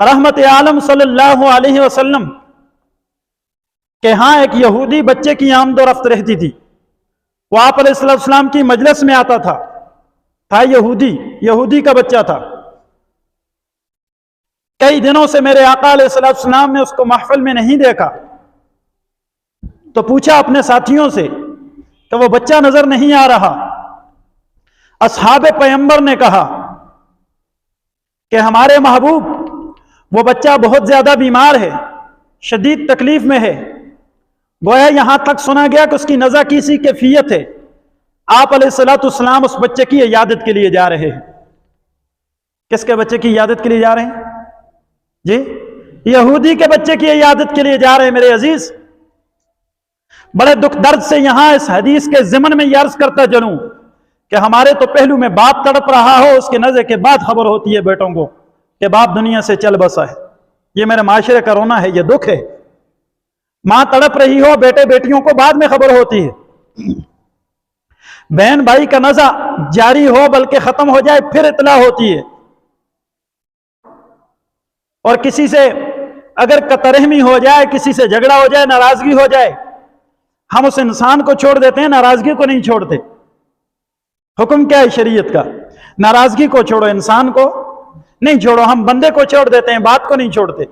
رحمت عالم صلی اللہ علیہ وسلم کہ ہاں ایک یہودی بچے کی آمد و رفت رہتی تھی. وہ آپ علیہ السلام کی مجلس میں آتا تھا یہودی کا بچہ تھا. کئی دنوں سے میرے آقا علیہ السلام نے اس کو محفل میں نہیں دیکھا، تو پوچھا اپنے ساتھیوں سے کہ وہ بچہ نظر نہیں آ رہا. اصحاب پیغمبر نے کہا کہ ہمارے محبوب وہ بچہ بہت زیادہ بیمار ہے، شدید تکلیف میں ہے. گویا یہاں تک سنا گیا کہ اس کی نزع کی سی کیفیت ہے. آپ علیہ السلام اس بچے کی عیادت کے لیے جا رہے ہیں. کس کے بچے کی عیادت کے لیے جا رہے ہیں؟ جی، یہودی کے بچے کی عیادت کے لیے جا رہے ہیں. میرے عزیز، بڑے دکھ درد سے یہاں اس حدیث کے ضمن میں یہ عرض کرتا چلوں کہ ہمارے تو پہلو میں باپ تڑپ رہا ہو، اس کے نزع کے بعد خبر ہوتی ہے بیٹوں کو کہ باپ دنیا سے چل بسا ہے. یہ میرے معاشرے کا رونا ہے، یہ دکھ ہے. ماں تڑپ رہی ہو، بیٹے بیٹیوں کو بعد میں خبر ہوتی ہے. بہن بھائی کا نزع جاری ہو بلکہ ختم ہو جائے پھر اطلاع ہوتی ہے. اور کسی سے اگر قطع رحمی ہو جائے، کسی سے جھگڑا ہو جائے، ناراضگی ہو جائے، ہم اس انسان کو چھوڑ دیتے ہیں، ناراضگی کو نہیں چھوڑتے. حکم کیا ہے شریعت کا؟ ناراضگی کو چھوڑو، انسان کو نہیں چھوڑو. ہم بندے کو چھوڑ دیتے ہیں، بات کو نہیں چھوڑتے.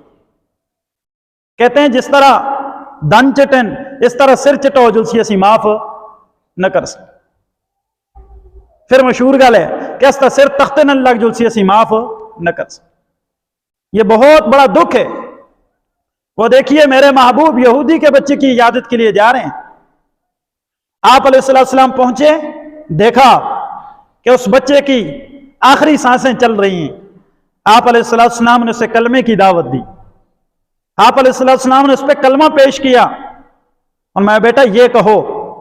کہتے ہیں جس طرح دن چٹن اس طرح سر چٹو جلسی اسی معاف نہ کر سکتے. پھر مشہور گل ہے کہ اس طرح سر تخت نہ لگ جلسی اسی معاف نہ کر سکتے. یہ بہت بڑا دکھ ہے. وہ دیکھیے میرے محبوب یہودی کے بچے کی عیادت کے لیے جا رہے ہیں. آپ علیہ السلام پہنچے، دیکھا کہ اس بچے کی آخری سانسیں چل رہی ہیں. آپ علیہ السلام نے اسے کلمے کی دعوت دی. آپ علیہ السلام نے اس پہ کلمہ پیش کیا اور میں بیٹا یہ کہو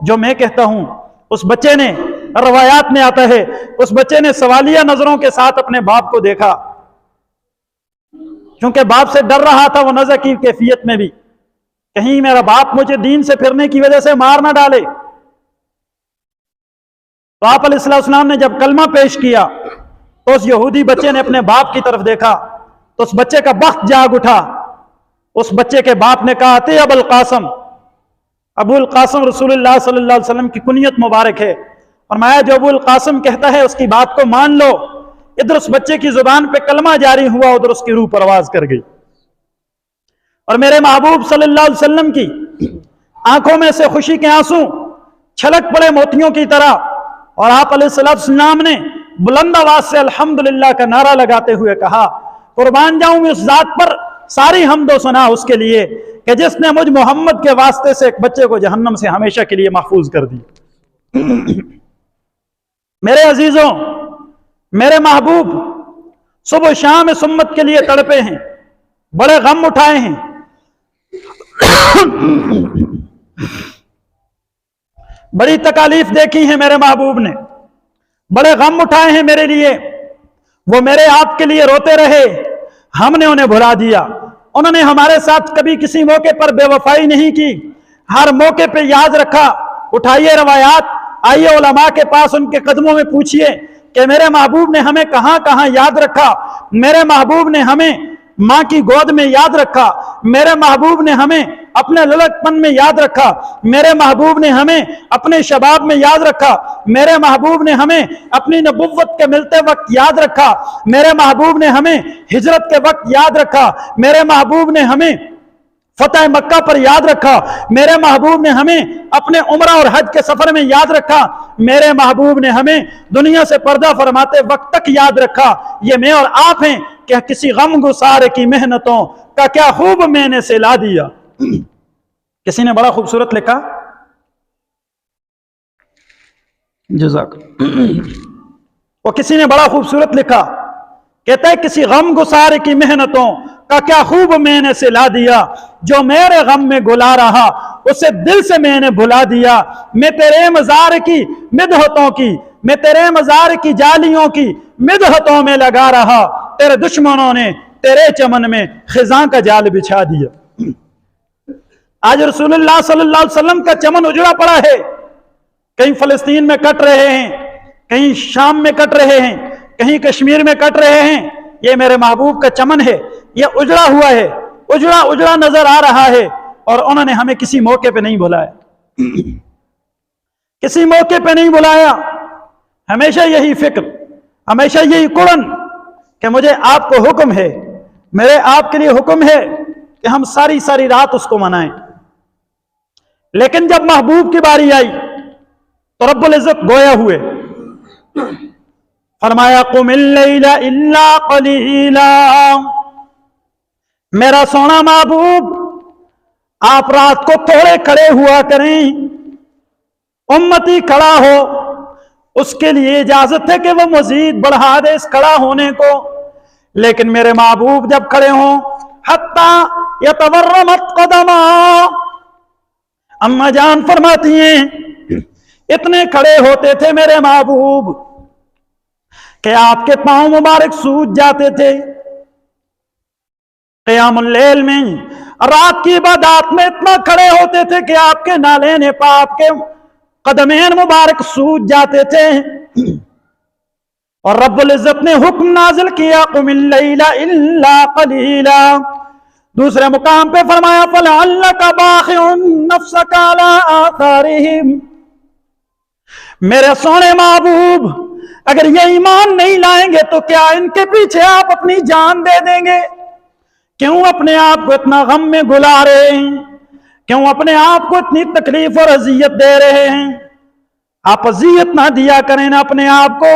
جو میں کہتا ہوں. اس بچے نے، روایات میں آتا ہے، اس بچے نے سوالیہ نظروں کے ساتھ اپنے باپ کو دیکھا، کیونکہ باپ سے ڈر رہا تھا وہ نزع کی کیفیت میں بھی، کہیں میرا باپ مجھے دین سے پھرنے کی وجہ سے مار نہ ڈالے. تو آپ علیہ السلام نے جب کلمہ پیش کیا تو اس یہودی بچے نے اپنے باپ کی طرف دیکھا تو اس بچے کا بخت جاگ اٹھا. اس بچے کے باپ نے کہا تے ابو القاسم. ابو القاسم رسول اللہ صلی اللہ علیہ وسلم کی کنیت مبارک ہے. فرمایا جو ابو القاسم کہتا ہے اس کی بات کو مان لو. ادھر اس بچے کی زبان پہ کلمہ جاری ہوا، ادھر اس کی روح پرواز کر گئی. اور میرے محبوب صلی اللہ علیہ وسلم کی آنکھوں میں سے خوشی کے آنسو چھلک پڑے موتیوں کی طرح. اور آپ علیہ السلام نے بلند آواز سے الحمدللہ کا نعرہ لگاتے ہوئے کہا قربان جاؤں میں اس ذات پر ساری حمد و ثنا اس کے لیے کہ جس نے مجھ محمد کے واسطے سے ایک بچے کو جہنم سے ہمیشہ کے لیے محفوظ کر دی. میرے عزیزوں، میرے محبوب صبح شام اس امت کے لیے تڑپے ہیں، بڑے غم اٹھائے ہیں. بڑی تکالیف دیکھی ہیں میرے محبوب نے، بڑے غم اٹھائے ہیں میرے لیے. وہ میرے آپ کے لیے روتے رہے، ہم نے انہیں بھلا دیا. انہوں نے ہمارے ساتھ کبھی کسی موقع پر بے وفائی نہیں کی، ہر موقع پہ یاد رکھا. اٹھائیے روایات، آئیے علماء کے پاس، ان کے قدموں میں پوچھئے کہ میرے محبوب نے ہمیں کہاں کہاں یاد رکھا. میرے محبوب نے ہمیں ماں کی گود میں یاد رکھا، میرے محبوب نے ہمیں اپنے للک پن میں یاد رکھا، میرے محبوب نے ہمیں اپنے شباب میں یاد رکھا، میرے محبوب نے ہمیں اپنی نبوت کے ملتے وقت یاد رکھا، میرے محبوب نے ہمیں ہجرت کے وقت یاد رکھا، میرے محبوب نے ہمیں فتح مکہ پر یاد رکھا، میرے محبوب نے ہمیں اپنے عمرہ اور حج کے سفر میں یاد رکھا، میرے محبوب نے ہمیں دنیا سے پردہ فرماتے وقت تک یاد رکھا. یہ میں اور آپ ہیں کہ کسی غم گسار کی محنتوں کا کیا خوب میں نے سلا دیا. کسی نے بڑا خوبصورت لکھا، جزاک وہ کسی نے بڑا خوبصورت لکھا، کہتا ہے کسی غم گسار کی محنتوں کا کیا خوب میں نے سلا دیا، جو میرے غم میں گلا رہا اسے دل سے میں نے بھلا دیا. میں تیرے مزار کی مدحتوں کی، میں تیرے مزار کی جالیوں کی مدحتوں میں لگا رہا، تیرے دشمنوں نے تیرے چمن میں خزاں کا جال بچھا دیا. آج رسول اللہ صلی اللہ علیہ وسلم کا چمن اجڑا پڑا ہے. کہیں فلسطین میں کٹ رہے ہیں، کہیں شام میں کٹ رہے ہیں، کہیں کشمیر میں کٹ رہے ہیں. یہ میرے محبوب کا چمن ہے، یہ اجڑا ہوا ہے، اجڑا اجڑا نظر آ رہا ہے، اور انہوں نے ہمیں کسی موقع پہ نہیں بلایا، کسی موقع پہ نہیں بلایا۔ ہمیشہ یہی فکر، ہمیشہ یہی کڑن کہ مجھے آپ کو حکم ہے، میرے آپ کے لیے حکم ہے کہ ہم ساری ساری رات اس کو منائیں۔ لیکن جب محبوب کی باری آئی تو رب العزت گویا ہوئے، فرمایا قم اللیل الا قلیلا، میرا سونا محبوب آپ رات کو تھوڑے کھڑے ہوا کریں، امتی کھڑا ہو اس کے لیے اجازت ہے کہ وہ مزید بڑھا دے اس کھڑا ہونے کو، لیکن میرے محبوب جب کھڑے ہوں حتی یتورمت قدما، اما جان فرماتی ہیں اتنے کھڑے ہوتے تھے میرے محبوب کہ آپ کے پاؤں مبارک سوج جاتے تھے۔ قیام اللیل میں، رات کی عبادات میں اتنا کھڑے ہوتے تھے کہ آپ کے نالین پاپ کے قدمین مبارک سوج جاتے تھے۔ اور رب العزت نے حکم نازل کیا قم اللیل الا قلیلا، دوسرے مقام پہ فرمایا فلعلک باخع نفسک علی آثارہم، میرے سونے محبوب اگر یہ ایمان نہیں لائیں گے تو کیا ان کے پیچھے آپ اپنی جان دے دیں گے؟ کیوں اپنے آپ کو اتنا غم میں گلا رہے ہیں؟ کیوں اپنے آپ کو اتنی تکلیف اور اذیت دے رہے ہیں؟ آپ اذیت نہ دیا کریں نا اپنے آپ کو،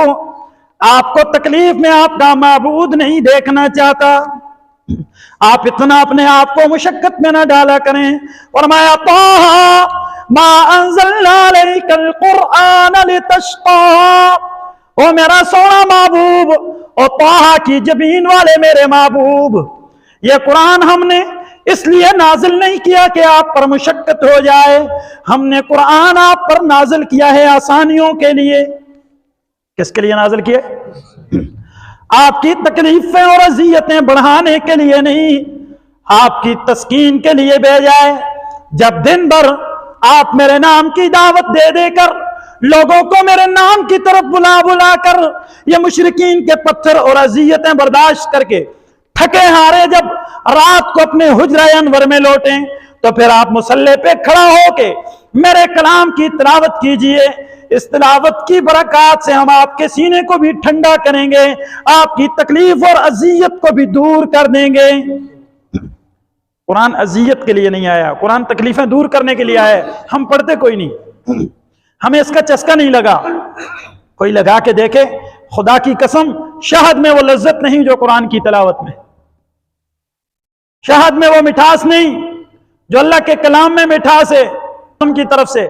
آپ کو تکلیف میں آپ کا معبود نہیں دیکھنا چاہتا، آپ اتنا اپنے آپ کو مشقت میں نہ ڈالا کریں۔ فرمایا طٰہٰ ما انزلنا علیک القرآن لتشقیٰ، او میرا سونا محبوب، او طٰہٰ کی جبین والے میرے محبوب، یہ قرآن ہم نے اس لیے نازل نہیں کیا کہ آپ پر مشقت ہو جائے، ہم نے قرآن آپ پر نازل کیا ہے آسانیوں کے لیے۔ کس کے لیے نازل کیے؟ آپ کی تکلیفیں اور اذیتیں بڑھانے کے لیے نہیں، آپ کی تسکین کے لیے بھیجا ہے۔ جب دن بھر آپ میرے نام کی دعوت دے دے کر لوگوں کو میرے نام کی طرف بلا بلا کر یہ مشرکین کے پتھر اور اذیتیں برداشت کر کے تھکے ہارے جب رات کو اپنے حجرہ انور میں لوٹیں تو پھر آپ مصلی پہ کھڑا ہو کے میرے کلام کی تلاوت کیجئے۔ اس تلاوت کی برکات سے ہم آپ کے سینے کو بھی ٹھنڈا کریں گے، آپ کی تکلیف اور اذیت کو بھی دور کر دیں گے۔ قرآن اذیت کے لیے نہیں آیا، قرآن تکلیفیں دور کرنے کے لیے آیا ہے۔ ہم پڑھتے کوئی نہیں، ہمیں اس کا چسکا نہیں لگا، کوئی لگا کے دیکھے، خدا کی قسم شہد میں وہ لذت نہیں جو قرآن کی تلاوت میں، شہد میں وہ مٹھاس نہیں جو اللہ کے کلام میں مٹھاس ہے۔ ان کی طرف سے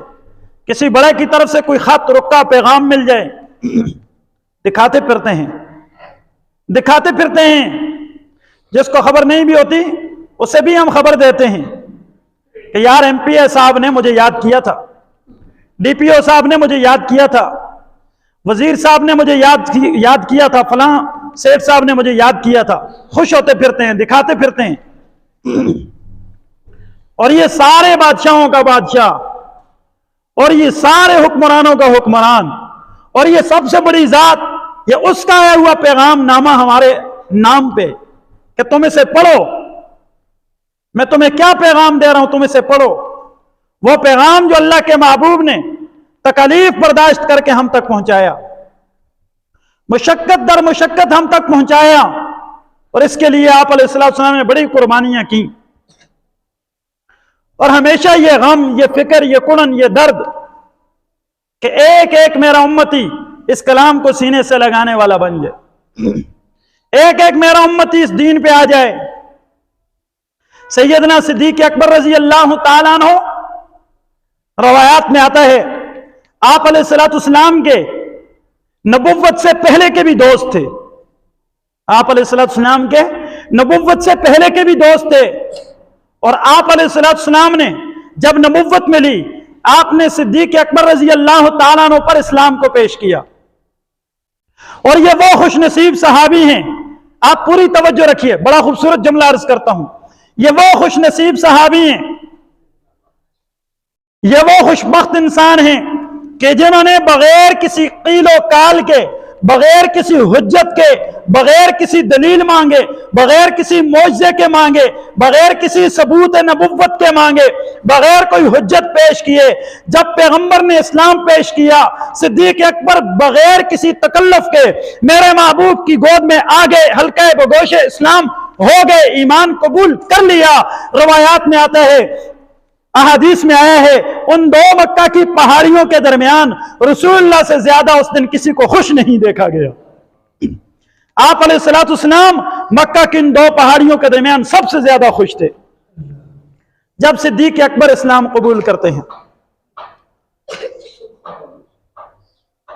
کسی بڑے کی طرف سے کوئی خط رکا پیغام مل جائے، دکھاتے پھرتے ہیں، دکھاتے پھرتے ہیں، جس کو خبر نہیں بھی ہوتی اسے بھی ہم خبر دیتے ہیں کہ یار ایم پی اے صاحب نے مجھے یاد کیا تھا، ڈی پی او صاحب نے مجھے یاد کیا تھا، وزیر صاحب نے مجھے یاد کیا تھا، فلاں سیٹھ صاحب نے مجھے یاد کیا تھا۔ خوش ہوتے پھرتے ہیں، دکھاتے پھرتے ہیں۔ اور یہ سارے بادشاہوں کا بادشاہ، اور یہ سارے حکمرانوں کا حکمران، اور یہ سب سے بڑی ذات، یہ اس کا آیا ہوا پیغام نامہ ہمارے نام پہ کہ تم اسے پڑھو۔ میں تمہیں کیا پیغام دے رہا ہوں، تم اسے پڑھو۔ وہ پیغام جو اللہ کے محبوب نے تکلیف برداشت کر کے ہم تک پہنچایا، مشقت در مشقت ہم تک پہنچایا، اور اس کے لیے آپ علیہ السلام نے بڑی قربانیاں کی۔ اور ہمیشہ یہ غم، یہ فکر، یہ کڑن، یہ درد کہ ایک ایک میرا امتی اس کلام کو سینے سے لگانے والا بن جائے، ایک ایک میرا امتی اس دین پہ آ جائے۔ سیدنا صدیق اکبر رضی اللہ تعالیٰ عنہ، روایات میں آتا ہے آپ علیہ السلام کے نبوت سے پہلے کے بھی دوست تھے، آپ علیہ السلام کے نبوت سے پہلے کے بھی دوست تھے، اور آپ علیہ السلام نے جب نبوت ملی آپ نے صدیق اکبر رضی اللہ تعالیٰ عنہ پر اسلام کو پیش کیا۔ اور یہ وہ خوش نصیب صحابی ہیں، آپ پوری توجہ رکھیے، بڑا خوبصورت جملہ عرض کرتا ہوں، یہ وہ خوش نصیب صحابی ہیں، یہ وہ خوش بخت انسان ہیں کہ جنہوں نے بغیر کسی قیل و کال کے، بغیر کسی حجت کے، بغیر کسی دلیل مانگے، بغیر کسی معجزے کے مانگے، بغیر کسی ثبوت نبوت کے مانگے، بغیر کوئی حجت پیش کیے جب پیغمبر نے اسلام پیش کیا، صدیق اکبر بغیر کسی تکلف کے میرے محبوب کی گود میں آ گئے، حلقہ بگوش اسلام ہو گئے، ایمان قبول کر لیا۔ روایات میں آتا ہے، احادیث میں آیا ہے، ان دو مکہ کی پہاڑیوں کے درمیان رسول اللہ سے زیادہ اس دن کسی کو خوش نہیں دیکھا گیا۔ آپ علیہ السلام مکہ کی ان دو پہاڑیوں کے درمیان سب سے زیادہ خوش تھے جب صدیق اکبر اسلام قبول کرتے ہیں۔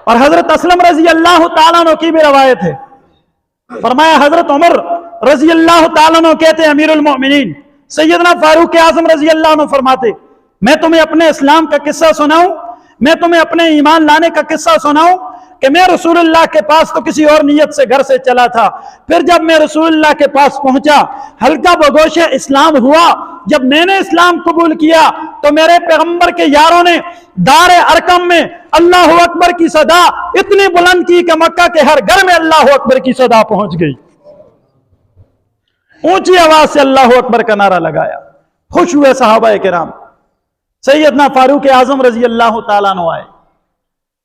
اور حضرت اسلم رضی اللہ تعالیٰ عنہ کی بھی روایت ہے، فرمایا حضرت عمر رضی اللہ تعالیٰ عنہ کہتے ہیں، امیر المؤمنین سیدنا فاروق اعظم رضی اللہ عنہ فرماتے، میں تمہیں اپنے اسلام کا قصہ سناؤں، میں تمہیں اپنے ایمان لانے کا قصہ سناؤں کہ میں رسول اللہ کے پاس تو کسی اور نیت سے گھر سے چلا تھا، پھر جب میں رسول اللہ کے پاس پہنچا، حلقہ بگوش اسلام ہوا، جب میں نے اسلام قبول کیا تو میرے پیغمبر کے یاروں نے دار ارقم میں اللہ اکبر کی صدا اتنی بلند کی کہ مکہ کے ہر گھر میں اللہ اکبر کی صدا پہنچ گئی، اونچی آواز سے اللہ اکبر کا نعرہ لگایا، خوش ہوئے صحابہ کرام۔ سیدنا فاروق اعظم رضی اللہ تعالیٰ عنہ آئے،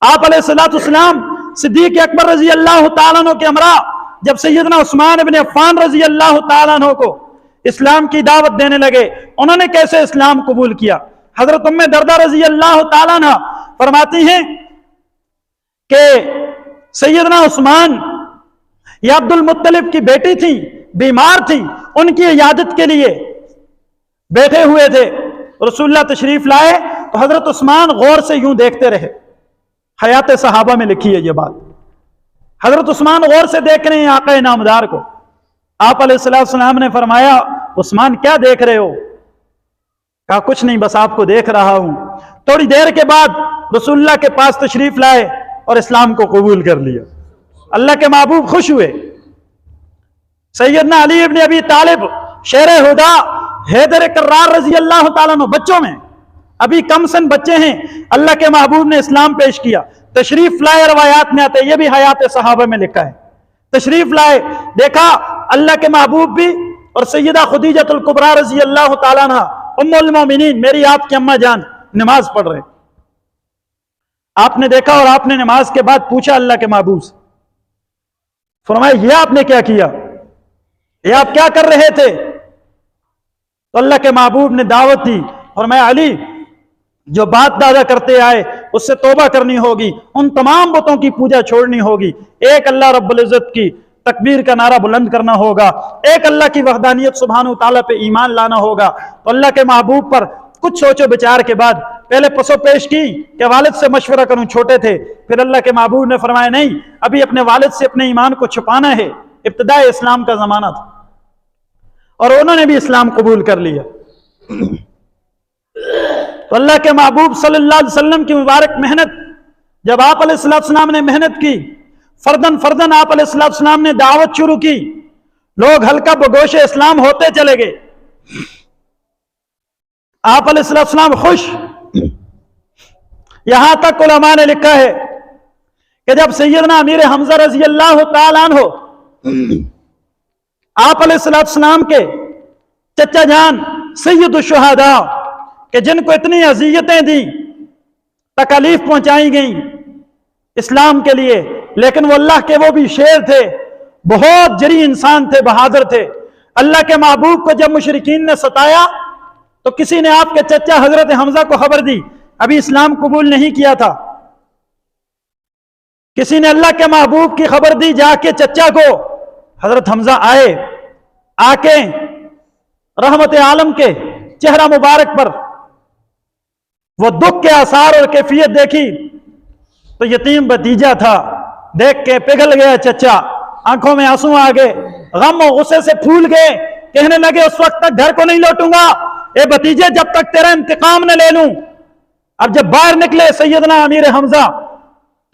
آپ علیہ السلام صدیق اکبر رضی اللہ تعالیٰ عنہ کے ہمراہ جب سیدنا عثمان ابن عفان رضی اللہ تعالیٰ عنہ کو اسلام کی دعوت دینے لگے، انہوں نے کیسے اسلام قبول کیا؟ حضرت ام دردہ رضی اللہ تعالیٰ عنہ فرماتی ہیں کہ سیدنا عثمان یہ عبد المطلب کی بیٹی تھی، بیمار تھی، ان کی عیادت کے لیے بیٹھے ہوئے تھے، رسول اللہ تشریف لائے تو حضرت عثمان غور سے یوں دیکھتے رہے۔ حیات صحابہ میں لکھی ہے یہ بات، حضرت عثمان غور سے دیکھ رہے ہیں آقا نامدار کو۔ آپ علیہ السلام نے فرمایا، عثمان کیا دیکھ رہے ہو؟ کہا کچھ نہیں، بس آپ کو دیکھ رہا ہوں۔ تھوڑی دیر کے بعد رسول اللہ کے پاس تشریف لائے اور اسلام کو قبول کر لیا۔ اللہ کے محبوب خوش ہوئے۔ سیدنا علی ابن ابی طالب شیر ہدا حیدر کرار رضی اللہ تعالیٰ عنہ بچوں میں ابھی کم سن بچے ہیں، اللہ کے محبوب نے اسلام پیش کیا، تشریف لائے، روایات میں آتے ہیں، یہ بھی حیات صحابہ میں لکھا ہے، تشریف لائے، دیکھا اللہ کے محبوب بھی اور سیدہ خدیجہ الکبریٰ رضی اللہ تعالیٰ عنہ ام المومنین میری آپ کی اماں جان نماز پڑھ رہے، آپ نے دیکھا اور آپ نے نماز کے بعد پوچھا اللہ کے محبوب سے، فرمایا یہ آپ نے کیا کیا، یہ آپ کیا کر رہے تھے؟ تو اللہ کے محبوب نے دعوت دی، فرمایا علی جو بات دادا کرتے آئے اس سے توبہ کرنی ہوگی، ان تمام بتوں کی پوجا چھوڑنی ہوگی، ایک اللہ رب العزت کی تکبیر کا نعرہ بلند کرنا ہوگا، ایک اللہ کی وحدانیت سبحانہ وتعالی پہ ایمان لانا ہوگا۔ تو اللہ کے محبوب پر کچھ سوچ و بچار کے بعد پہلے پسو پیش کی کہ والد سے مشورہ کروں، چھوٹے تھے، پھر اللہ کے محبوب نے فرمایا نہیں، ابھی اپنے والد سے اپنے ایمان کو چھپانا ہے، ابتداء اسلام کا زمانہ تھا، اور انہوں نے بھی اسلام قبول کر لیا۔ تو اللہ کے محبوب صلی اللہ علیہ وسلم کی مبارک محنت، جب آپ علیہ السلام نے محنت کی، فردن فردن آپ علیہ السلام نے دعوت شروع کی، لوگ حلقہ بگوش اسلام ہوتے چلے گئے، آپ علیہ السلام خوش۔ یہاں تک علماء نے لکھا ہے کہ جب سیدنا امیر حمزہ رضی اللہ تعالیٰ عنہ آپ علیہ السلام کے چچا جان سید الشہداء کہ جن کو اتنی اذیتیں دیں، تکالیف پہنچائی گئیں اسلام کے لیے، لیکن وہ اللہ کے وہ بھی شیر تھے، بہت جری انسان تھے، بہادر تھے۔ اللہ کے محبوب کو جب مشرکین نے ستایا تو کسی نے آپ کے چچا حضرت حمزہ کو خبر دی، ابھی اسلام قبول نہیں کیا تھا، کسی نے اللہ کے محبوب کی خبر دی جا کے چچا کو، حضرت حمزہ آئے، آ کے رحمت عالم کے چہرہ مبارک پر وہ دکھ کے آثار اور کیفیت دیکھی تو یتیم بھتیجا تھا، دیکھ کے پگھل گیا چچا، آنکھوں میں آنسو آ گئے، غم و غصے سے پھول گئے، کہنے لگے اس وقت تک گھر کو نہیں لوٹوں گا اے بھتیجے جب تک تیرا انتقام نہ لے لوں۔ اب جب باہر نکلے سیدنا امیر حمزہ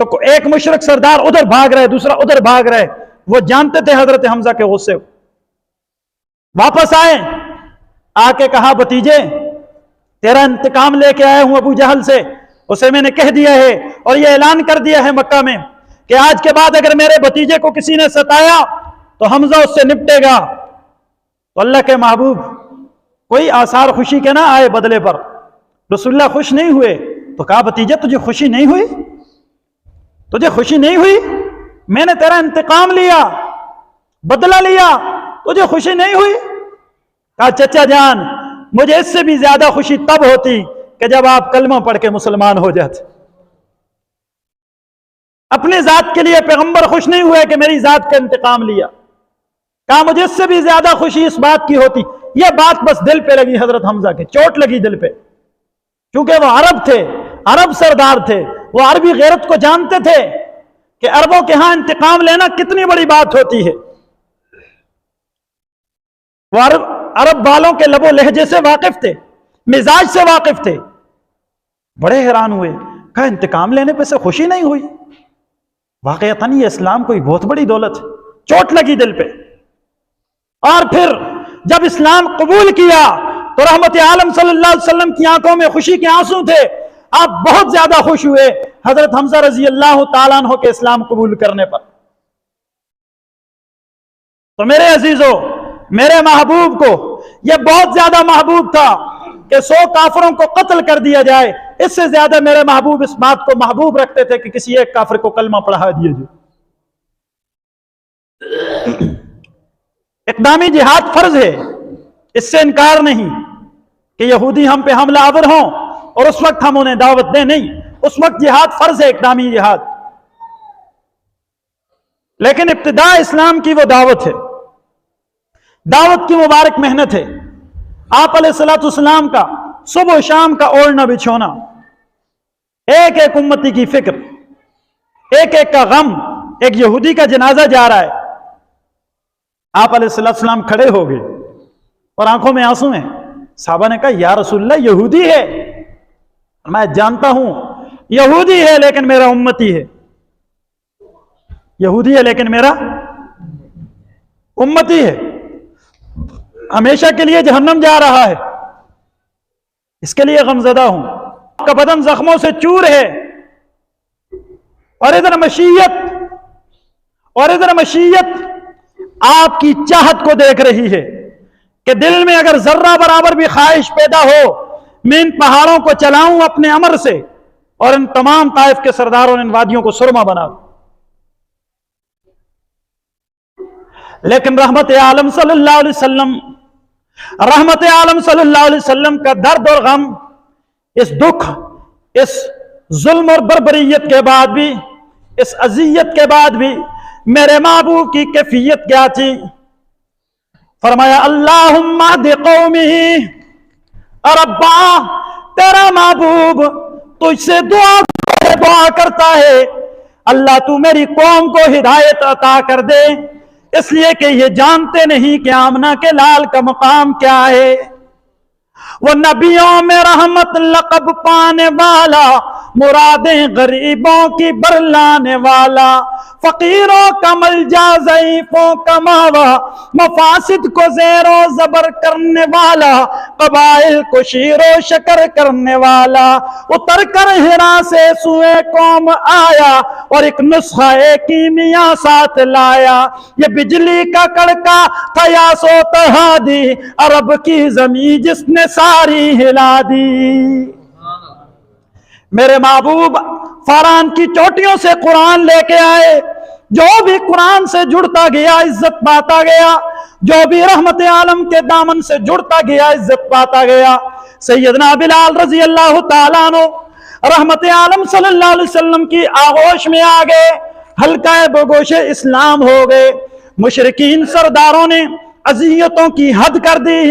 تو ایک مشرک سردار ادھر بھاگ رہے، دوسرا ادھر بھاگ رہے، وہ جانتے تھے حضرت حمزہ کے غصے، واپس آئے، آ کے کہا بھتیجے تیرا انتقام لے کے آیا ہوں ابو جہل سے، اسے میں نے کہہ دیا ہے اور یہ اعلان کر دیا ہے مکہ میں کہ آج کے بعد اگر میرے بھتیجے کو کسی نے ستایا تو حمزہ اس سے نپٹے گا۔ تو اللہ کے محبوب کوئی آثار خوشی کے نہ آئے بدلے پر، رسول اللہ خوش نہیں ہوئے تو کہا بھتیجا تجھے خوشی نہیں ہوئی؟ تجھے خوشی نہیں ہوئی؟ میں نے تیرا انتقام لیا، بدلہ لیا، تجھے خوشی نہیں ہوئی؟ کہا چچا جان مجھے اس سے بھی زیادہ خوشی تب ہوتی کہ جب آپ کلمہ پڑھ کے مسلمان ہو جاتے۔ اپنی ذات کے لیے پیغمبر خوش نہیں ہوئے کہ میری ذات کا انتقام لیا، کہا مجھے اس سے بھی زیادہ خوشی اس بات کی ہوتی۔ یہ بات بس دل پہ لگی، حضرت حمزہ کے چوٹ لگی دل پہ، کیونکہ وہ عرب تھے، عرب سردار تھے، وہ عربی غیرت کو جانتے تھے کہ عربوں کے ہاں انتقام لینا کتنی بڑی بات ہوتی ہے۔ وہ عرب والوں کے لب و لہجے سے واقف تھے، مزاج سے واقف تھے، بڑے حیران ہوئے، کہا انتقام لینے پہ سے خوشی نہیں ہوئی؟ واقعتاً یہ اسلام کوئی بہت بڑی دولت ہے۔ چوٹ لگی دل پہ، اور پھر جب اسلام قبول کیا تو رحمت عالم صلی اللہ علیہ وسلم کی آنکھوں میں خوشی کے آنسو تھے، آپ بہت زیادہ خوش ہوئے حضرت حمزہ رضی اللہ تعالیٰ عنہ کے اسلام قبول کرنے پر۔ تو میرے عزیزو، میرے محبوب کو یہ بہت زیادہ محبوب تھا کہ 100 کافروں کو قتل کر دیا جائے، اس سے زیادہ میرے محبوب اس بات کو محبوب رکھتے تھے کہ کسی ایک کافر کو کلمہ پڑھا دیا جائے۔ اقدامی جہاد فرض ہے، اس سے انکار نہیں کہ یہودی ہم پہ حملہ آور ہوں اور اس وقت ہم انہیں دعوت دیں، نہیں، اس وقت جہاد فرض ہے، اقدامی جہاد، لیکن ابتدا اسلام کی وہ دعوت ہے، دعوت کی مبارک محنت ہے۔ آپ علیہ السلام کا صبح و شام کا اوڑھنا بچھونا، ایک ایک امتی کی فکر، ایک ایک کا غم، ایک یہودی کا جنازہ جا رہا ہے، آپ علیہ السلام کھڑے ہو گئے اور آنکھوں میں آنسو ہیں۔ صحابہ نے کہا یا رسول اللہ یہودی ہے، میں جانتا ہوں یہودی ہے لیکن میرا امتی ہے، یہودی ہے لیکن میرا امتی ہے، ہمیشہ کے لیے جہنم جا رہا ہے، اس کے لیے غمزدہ ہوں، آپ کا بدن زخموں سے چور ہے، اور ادھر مشیت آپ کی چاہت کو دیکھ رہی ہے کہ دل میں اگر ذرہ برابر بھی خواہش پیدا ہو میں ان پہاڑوں کو چلاؤں اپنے امر سے اور ان تمام طائف کے سرداروں نے ان وادیوں کو سرما بنا دوں۔ لیکن رحمت عالم صلی اللہ علیہ وسلم کا درد اور غم، اس دکھ، اس ظلم اور بربریت کے بعد بھی، اس اذیت کے بعد بھی میرے محبوب کی کیفیت کیا تھی؟ فرمایا اللہم اہد قومی، ربا تیرا محبوب تجھ سے دعا کرتا ہے اللہ تو میری قوم کو ہدایت عطا کر دے، اس لیے کہ یہ جانتے نہیں کہ آمنہ کے لال کا مقام کیا ہے۔ وہ نبیوں میں رحمت لقب پانے والا، مرادیں غریبوں کی برلانے والا، فقیروں کا ملجا ضعیفوں کا ماوا، مفاسد کو زیر و زبر کرنے والا، قبائل کو شیر و شکر کرنے والا، اتر کر ہرا سے سوئے قوم آیا اور ایک نسخہ کیمیا ساتھ لایا، یہ بجلی کا کڑکا تھا یا سو تہادی، عرب کی زمین جس نے ساری ہلا دی۔ میرے محبوب فاران کی چوٹیوں سے قرآن لے کے آئے، جو بھی قرآن سے جڑتا گیا عزت پاتا گیا، جو بھی رحمت عالم کے دامن سے جڑتا گیا عزت پاتا گیا۔ سیدنا بلال رضی اللہ تعالیٰ عنہ رحمت عالم صلی اللہ علیہ وسلم کی آغوش میں آ گئے، حلقہ بگوش اسلام ہو گئے۔ مشرکین سرداروں نے اذیتوں کی حد کر دی،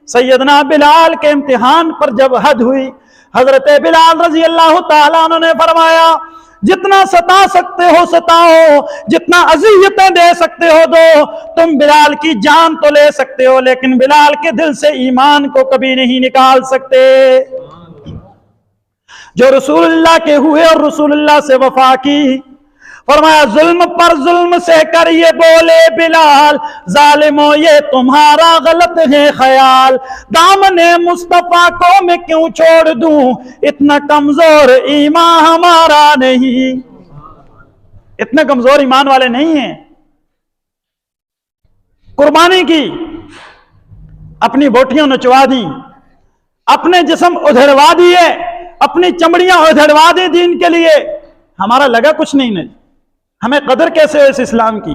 سیدنا بلال کے امتحان پر جب حد ہوئی، حضرت بلال رضی اللہ تعالیٰ عنہ نے فرمایا جتنا ستا سکتے ہو ستاؤ، جتنا اذیتیں دے سکتے ہو دو، تم بلال کی جان تو لے سکتے ہو لیکن بلال کے دل سے ایمان کو کبھی نہیں نکال سکتے۔ جو رسول اللہ کے ہوئے اور رسول اللہ سے وفا کی، فرمایا ظلم پر ظلم سے کر یہ بولے بلال، ظالموں یہ تمہارا غلط ہے خیال، دامن مصطفیٰ کو میں کیوں چھوڑ دوں، اتنا کمزور ایمان ہمارا نہیں، اتنے کمزور ایمان والے نہیں ہیں۔ قربانی کی، اپنی بوٹیاں نچوا دی، اپنے جسم ادھڑوا دیے، اپنی چمڑیاں ادھڑوا دی دین کے لیے، ہمارا لگا کچھ نہیں. ہمیں قدر کیسے ہے اس اسلام کی؟